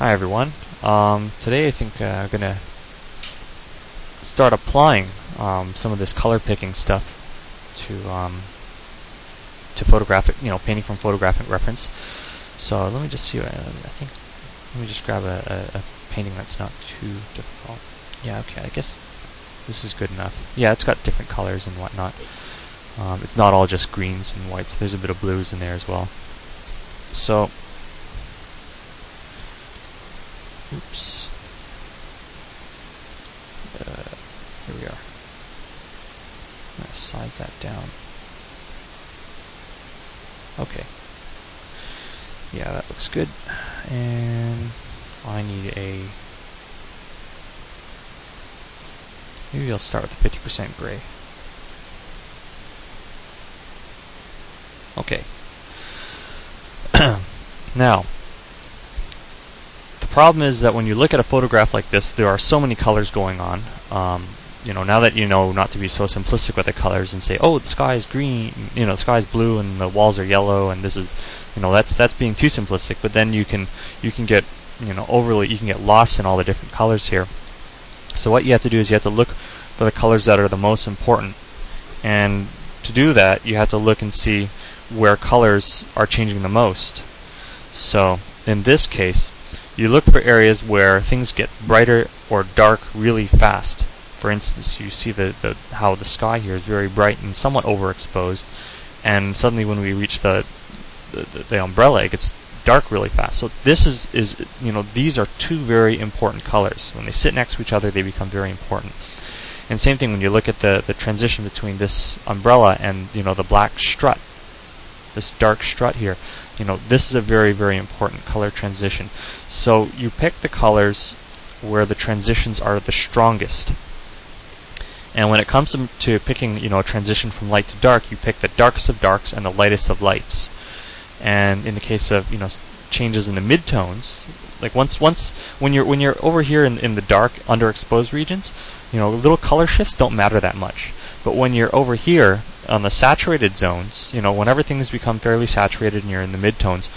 Hi everyone. Today I think I'm gonna start applying some of this color picking stuff to photographic, painting from photographic reference. So let me just see. Let me just grab a painting that's not too difficult. Yeah, okay. I guess this is good enough. Yeah, it's got different colors and whatnot. It's not all just greens and whites. There's a bit of blues in there as well. So. Oops. Here we are. I'm going to size that down. Okay. Yeah, that looks good. And I need maybe I'll start with the 50% gray. Okay. Now, the problem is that when you look at a photograph like this, there are so many colors going on. Now that you know not to be so simplistic with the colors and say, oh, the sky is green, the sky is blue and the walls are yellow, and this is, that's being too simplistic. But then you can get, you can get lost in all the different colors here. So what you have to do is you have to look for the colors that are the most important, and to do that, you have to look and see where colors are changing the most. So in this case, you look for areas where things get brighter or dark really fast. For instance, you see how the sky here is very bright and somewhat overexposed, and suddenly when we reach the umbrella, it gets dark really fast. So this is these are two very important colors. When they sit next to each other, they become very important. And same thing when you look at the transition between this umbrella and the black strut, this dark strut here. This is a very, very important color transition. So you pick the colors where the transitions are the strongest. And when it comes to picking, a transition from light to dark, you pick the darkest of darks and the lightest of lights. And in the case of, changes in the midtones, like when you're over here in the dark, underexposed regions, little color shifts don't matter that much. But when you're over here on the saturated zones, whenever things become fairly saturated and you're in the midtones,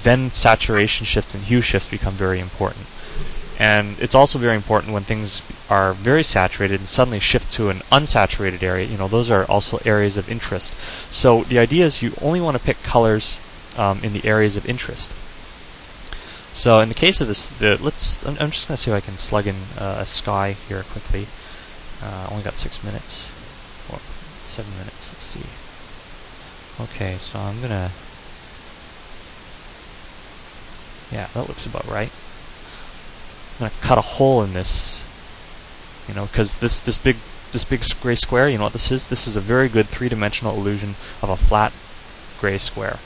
then saturation shifts and hue shifts become very important. And it's also very important when things are very saturated and suddenly shift to an unsaturated area. Those are also areas of interest. So the idea is you only want to pick colors in the areas of interest. So in the case of this, I'm just going to see if I can slug in a sky here quickly. Only got 6 minutes. Or 7 minutes, let's see. Okay, so I'm going to... Yeah, that looks about right. I'm going to cut a hole in this, because this big gray square, you know what this is? This is a very good three-dimensional illusion of a flat gray square.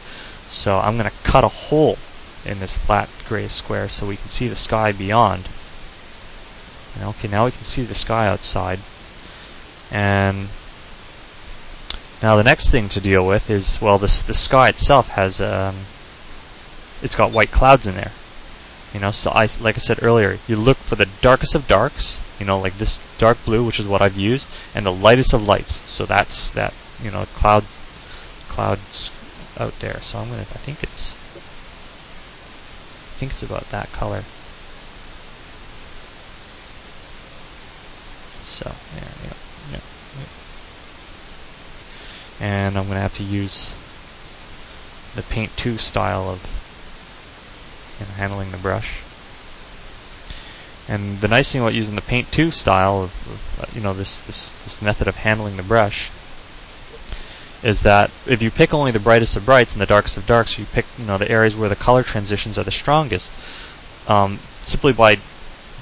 So I'm going to cut a hole in this flat gray square so we can see the sky beyond. Okay, now we can see the sky outside. And now the next thing to deal with is, well, the sky itself has, it's got white clouds in there. So like I said earlier, you look for the darkest of darks, like this dark blue, which is what I've used, and the lightest of lights. So that's that, clouds out there. So I think it's about that color. So yeah. And I'm gonna have to use the Paint 2 style of handling the brush. And the nice thing about using the Paint 2 style of this method of handling the brush is that if you pick only the brightest of brights and the darkest of darks, you pick the areas where the color transitions are the strongest. Simply by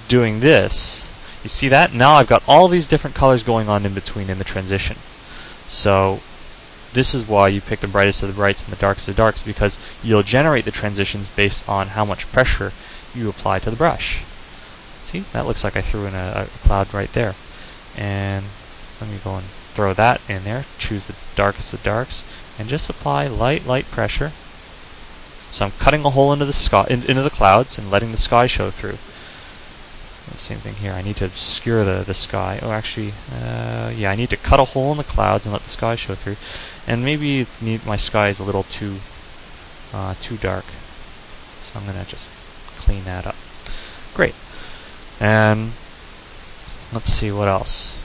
doing this, you see that? Now I've got all these different colors going on in between in the transition. So this is why you pick the brightest of the brights and the darkest of the darks, because you'll generate the transitions based on how much pressure you apply to the brush. See, that looks like I threw in a cloud right there. And let me go and throw that in there, choose the darkest of darks, and just apply light pressure. So I'm cutting a hole into the sky, into the clouds, and letting the sky show through. The same thing here. I need to obscure the sky. Oh, actually, yeah, I need to cut a hole in the clouds and let the sky show through. And maybe my sky is a little too dark. So I'm going to just clean that up. Great. And let's see what else.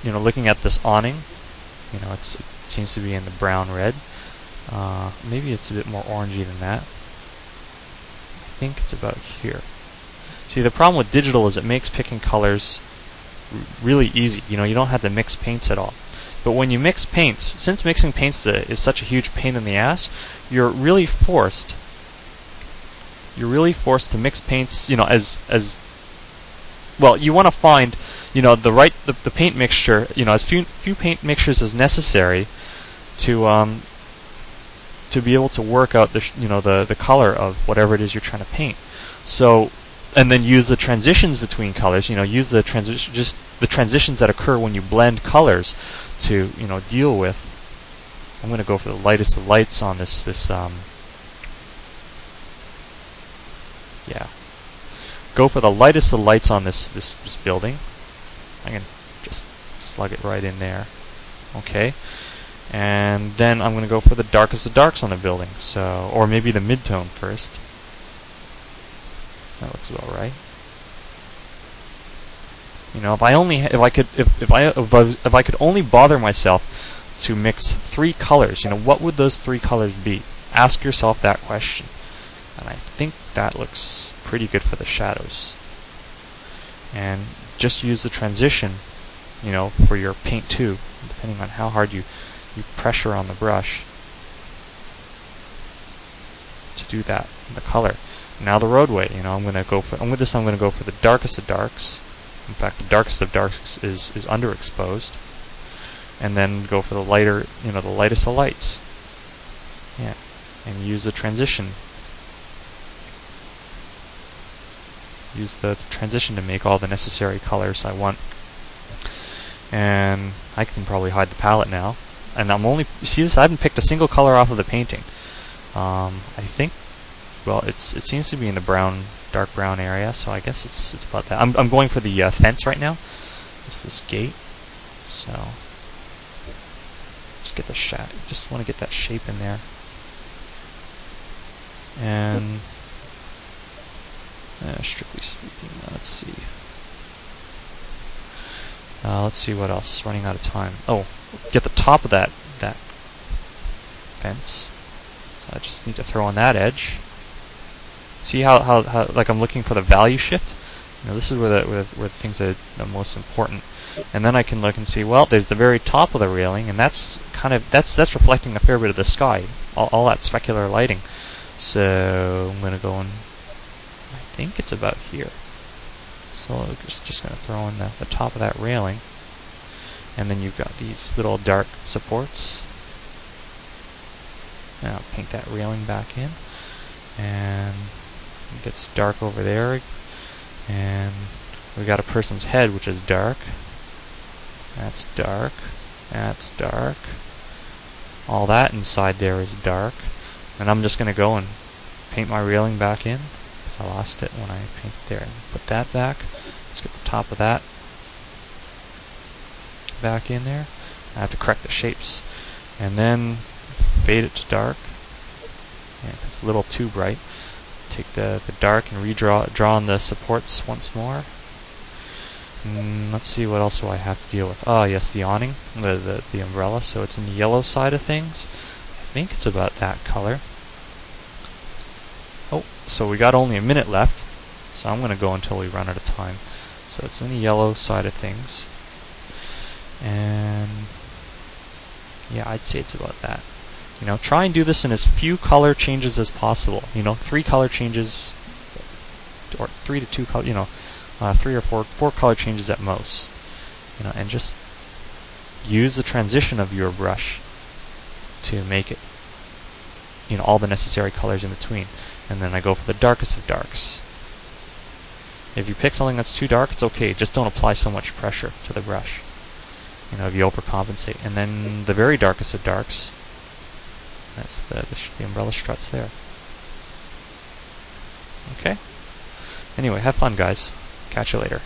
Looking at this awning, it seems to be in the brown red. Maybe it's a bit more orangey than that. I think it's about here. See, the problem with digital is it makes picking colors really easy. You don't have to mix paints at all. But when you mix paints, since mixing paints is such a huge pain in the ass, you're really forced to mix paints, as well. You want to find, the paint mixture, as few paint mixtures as necessary to be able to work out the color of whatever it is you're trying to paint. So, and then use the transitions between colors. Use the transitions that occur when you blend colors to deal with. I'm going to go for the lightest of lights on this. Go for the lightest of lights on this building. I can just slug it right in there. Okay. And then I'm going to go for the darkest of darks on the building. So, or maybe the mid-tone first. That looks about right. If I could only bother myself to mix 3 colors, what would those 3 colors be? Ask yourself that question. And I think that looks pretty good for the shadows. And just use the transition, for your paint too, depending on how hard you pressure on the brush to do that, the color. Now the roadway, I'm going to go for the darkest of darks. In fact, the darkest of darks is underexposed. And then go for the lighter, the lightest of lights. Yeah, and use the transition. Use the transition to make all the necessary colors I want. And I can probably hide the palette now. And see this? I haven't picked a single color off of the painting. I think, well, it seems to be in the dark brown area, so I guess it's about that. I'm going for the fence right now. It's this gate. So just want to get that shape in there. And strictly speaking, let's see. Let's see what else. Running out of time. Oh, get the top of that fence. So I just need to throw on that edge. See how like I'm looking for the value shift. This is where things are the most important. And then I can look and see, well, there's the very top of the railing, and that's reflecting a fair bit of the sky, all that specular lighting. So I'm going to go and I think it's about here. So I'm just going to throw in the top of that railing. And then you've got these little dark supports. And I'll paint that railing back in. And it gets dark over there. And we got a person's head, which is dark. That's dark. That's dark. All that inside there is dark. And I'm just going to go and paint my railing back in. I lost it when I painted there. And put that back. Let's get the top of that back in there. I have to correct the shapes. And then fade it to dark. Yeah, it's a little too bright. Take the dark and draw on the supports once more. Let's see, what else do I have to deal with? Oh yes, the awning, the umbrella. So it's in the yellow side of things. I think it's about that color. Oh, so we got only a minute left, so I'm going to go until we run out of time. So it's in the yellow side of things. And yeah, I'd say it's about that. Try and do this in as few color changes as possible. 3 color changes, or 3 to 2 color, 3 or 4 color changes at most. And just use the transition of your brush to make it, all the necessary colors in between. And then I go for the darkest of darks. If you pick something that's too dark, it's okay. Just don't apply so much pressure to the brush. If you overcompensate. And then the very darkest of darks, that's the umbrella struts there. Okay? Anyway, have fun, guys. Catch you later.